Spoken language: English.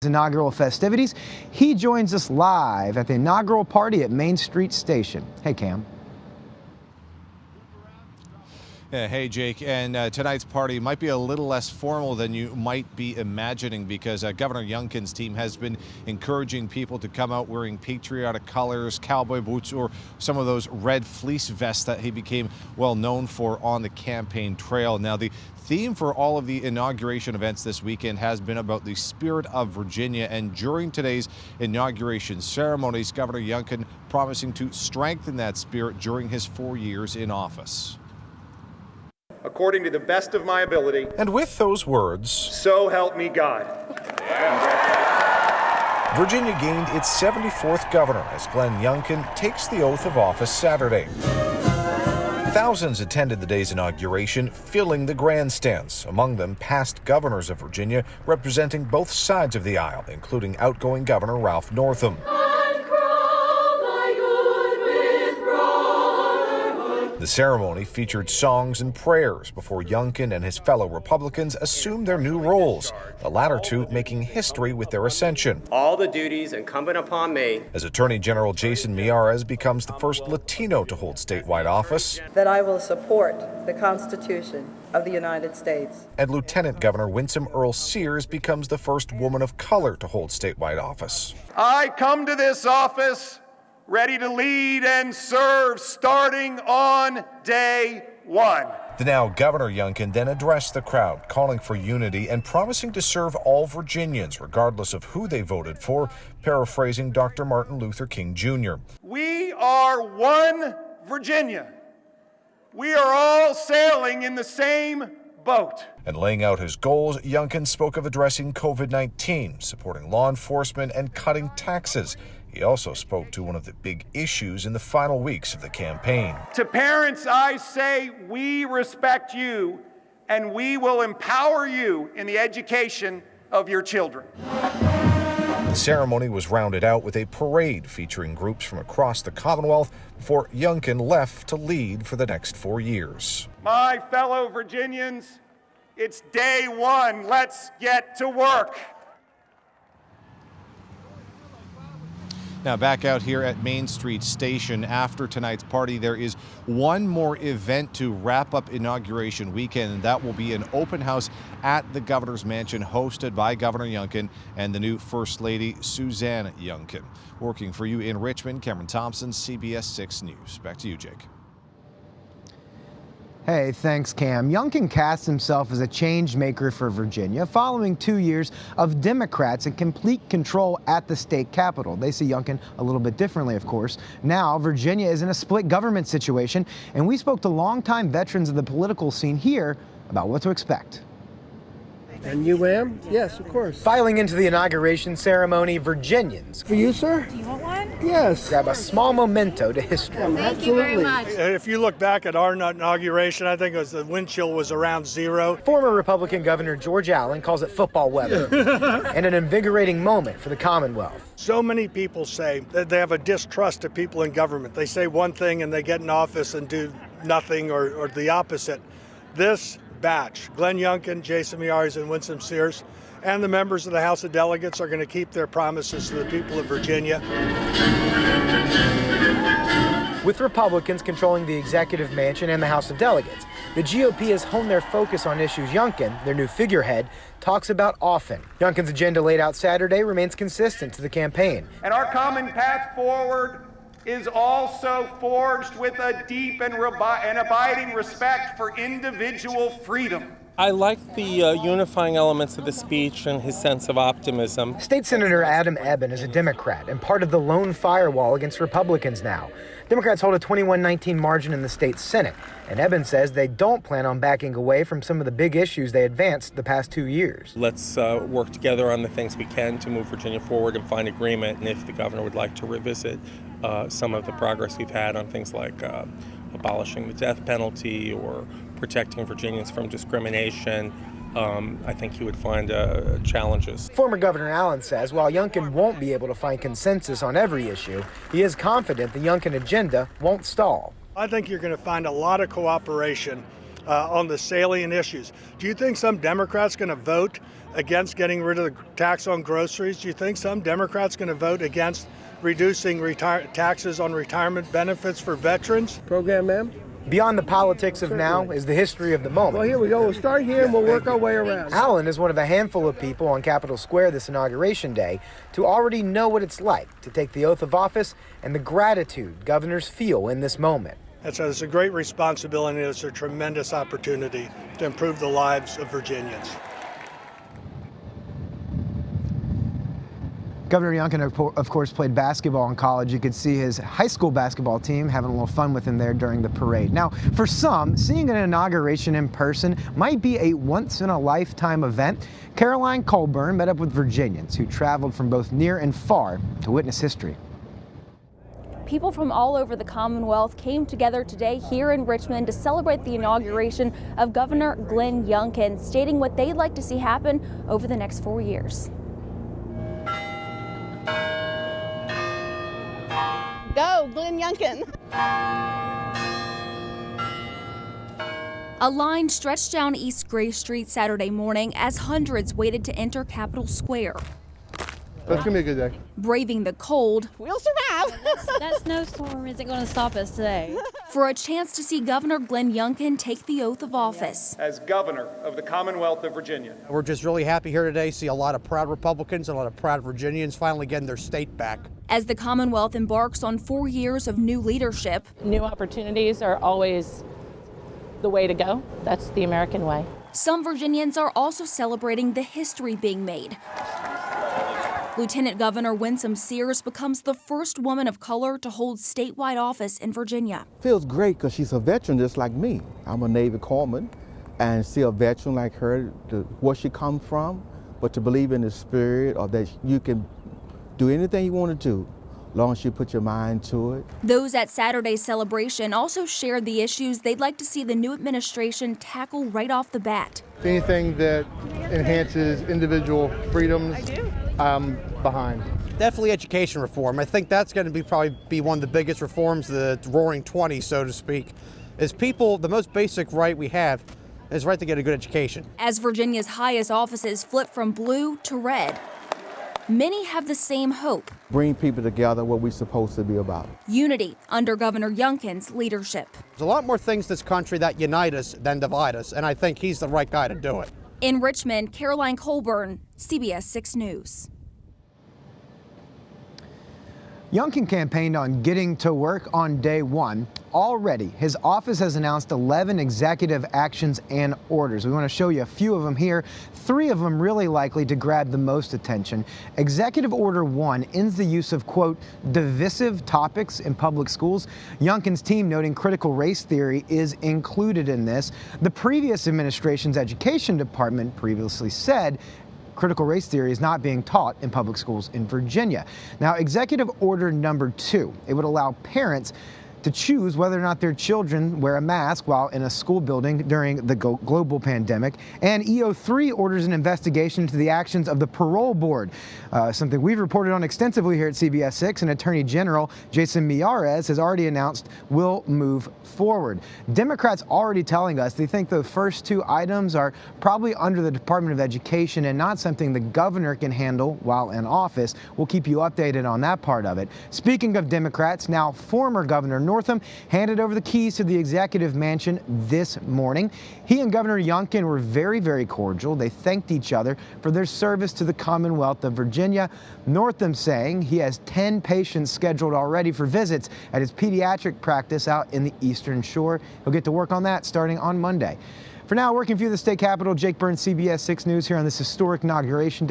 Inaugural festivities. He joins us live at the inaugural party at Main Street Station. Hey, Cam. Yeah, hey, Jake. And tonight's party might be a little less formal than you might be imagining because Governor Youngkin's team has been encouraging people to come out wearing patriotic colors, cowboy boots, or some of those red fleece vests that he became well known for on the campaign trail. Now, the theme for all of the inauguration events this weekend has been about the spirit of Virginia, and during today's inauguration ceremonies, Governor Youngkin promising to strengthen that spirit during his 4 years in office. According to the best of my ability. And with those words, so help me God. Virginia gained its 74th governor as Glenn Youngkin takes the oath of office Saturday. Thousands attended the day's inauguration, filling the grandstands, among them past governors of Virginia representing both sides of the aisle, including outgoing Governor Ralph Northam. The ceremony featured songs and prayers before Youngkin and his fellow Republicans assumed their new roles, the latter two making history with their ascension. All the duties incumbent upon me. As Attorney General Jason Miyares becomes the first Latino to hold statewide office. That I will support the Constitution of the United States. And Lieutenant Governor Winsome Earl Sears becomes the first woman of color to hold statewide office. I come to this office ready to lead and serve starting on day one. The now Governor Youngkin then addressed the crowd, calling for unity and promising to serve all Virginians, regardless of who they voted for, paraphrasing Dr. Martin Luther King Jr. We are one Virginia. We are all sailing in the same boat. And laying out his goals, Youngkin spoke of addressing COVID-19, supporting law enforcement, and cutting taxes. He also spoke to one of the big issues in the final weeks of the campaign. To parents, I say we respect you and we will empower you in the education of your children. The ceremony was rounded out with a parade featuring groups from across the Commonwealth before Youngkin left to lead for the next 4 years. My fellow Virginians, it's day one. Let's get to work. Now back out here at Main Street Station after tonight's party, there is one more event to wrap up inauguration weekend, and that will be an open house at the governor's mansion hosted by Governor Youngkin and the new First Lady, Suzanne Youngkin. Working for you in Richmond, Cameron Thompson, CBS 6 News. Back to you, Jake. Hey, thanks, Cam. Youngkin cast himself as a change maker for Virginia following 2 years of Democrats in complete control at the state capitol. They see Youngkin a little bit differently, of course. Now, Virginia is in a split government situation, and we spoke to longtime veterans of the political scene here about what to expect. And you, ma'am? Yes, of course. Filing into the inauguration ceremony, Virginians. For you, sir? Do you want one? Yes. Grab a small memento to history. Thank you very much. If you look back at our inauguration, I think the wind chill was around 0. Former Republican Governor George Allen calls it football weather and an invigorating moment for the Commonwealth. So many people say that they have a distrust of people in government. They say one thing and they get in office and do nothing or the opposite. This batch, Glenn Youngkin, Jason Miyares, and Winsome Sears, and the members of the House of Delegates are going to keep their promises to the people of Virginia. With Republicans controlling the executive mansion and the House of Delegates, the GOP has honed their focus on issues Youngkin, their new figurehead, talks about often. Youngkin's agenda laid out Saturday remains consistent to the campaign. And our common path forward is also forged with a deep and abiding respect for individual freedom. I like the unifying elements of the speech and his sense of optimism. State Senator Adam Ebbin is a Democrat and part of the lone firewall against Republicans now. Democrats hold a 21-19 margin in the state Senate, and Ebbin says they don't plan on backing away from some of the big issues they advanced the past 2 years. Let's work together on the things we can to move Virginia forward and find agreement, and if the governor would like to revisit some of the progress we've had on things like abolishing the death penalty or protecting Virginians from discrimination, I think he would find challenges. Former Governor Allen says while Youngkin won't be able to find consensus on every issue, he is confident the Youngkin agenda won't stall. I think you're going to find a lot of cooperation on the salient issues. Do you think some Democrats going to vote against getting rid of the tax on groceries? Do you think some Democrats going to vote against reducing taxes on retirement benefits for veterans? Program, ma'am? Beyond the politics of now is the history of the moment. Well, here we go. We'll start here and we'll work our way around. Alan is one of a handful of people on Capitol Square this Inauguration Day to already know what it's like to take the oath of office and the gratitude governors feel in this moment. It's a great responsibility. It's a tremendous opportunity to improve the lives of Virginians. Governor Youngkin, of course, played basketball in college. You could see his high school basketball team having a little fun with him there during the parade. Now, for some, seeing an inauguration in person might be a once-in-a-lifetime event. Caroline Colburn met up with Virginians who traveled from both near and far to witness history. People from all over the Commonwealth came together today here in Richmond to celebrate the inauguration of Governor Glenn Youngkin, stating what they'd like to see happen over the next 4 years. Go, Glenn Youngkin. A line stretched down East Gray Street Saturday morning as hundreds waited to enter Capitol Square. That's gonna be a good day. Braving the cold, We'll survive. That snowstorm isn't going to stop us today. for a chance to see Governor Glenn Youngkin take the oath of office. As Governor of the Commonwealth of Virginia. We're just really happy here today, see a lot of proud Republicans and a lot of proud Virginians finally getting their state back. As the Commonwealth embarks on 4 years of new leadership, New opportunities are always the way to go. That's the American way. some Virginians are also celebrating the history being made. Lieutenant Governor Winsome Sears becomes the first woman of color to hold statewide office in Virginia. Feels great because she's a veteran just like me. I'm a Navy corpsman, and see a veteran like her, where she comes from, but to believe in the spirit or that you can do anything you want to do, as long as you put your mind to it. Those at Saturday's celebration also shared the issues they'd like to see the new administration tackle right off the bat. Anything that enhances individual freedoms, I'm behind. Definitely education reform. I think that's going to probably be one of the biggest reforms, the roaring 20s, so to speak. Is people, the most basic right we have is right to get a good education. As Virginia's highest offices flip from blue to red, many have the same hope. Bring people together, what we're supposed to be about. Unity under Governor Youngkin's leadership. There's a lot more things in this country that unite us than divide us, and I think he's the right guy to do it. In Richmond, Caroline Colburn, CBS 6 News. Youngkin campaigned on getting to work on day one. Already, his office has announced 11 executive actions and orders. We want to show you a few of them here. 3 of them really likely to grab the most attention. Executive Order 1 ends the use of, quote, divisive topics in public schools. Youngkin's team noting critical race theory is included in this. The previous administration's education department previously said critical race theory is not being taught in public schools in Virginia. Now, Executive Order number 2, it would allow parents to choose whether or not their children wear a mask while in a school building during the global pandemic. And EO3 orders an investigation into the actions of the parole board, something we've reported on extensively here at CBS 6, and Attorney General Jason Miyares has already announced will move forward. Democrats already telling us they think the first 2 items are probably under the Department of Education and not something the governor can handle while in office. We'll keep you updated on that part of it. Speaking of Democrats, now former Governor Northam handed over the keys to the executive mansion this morning. He and Governor Youngkin were very, very cordial. They thanked each other for their service to the Commonwealth of Virginia. Northam saying he has 10 patients scheduled already for visits at his pediatric practice out in the Eastern Shore. He'll get to work on that starting on Monday. For now, working for you, the state capitol, Jake Burns, CBS 6 News here on this historic inauguration day.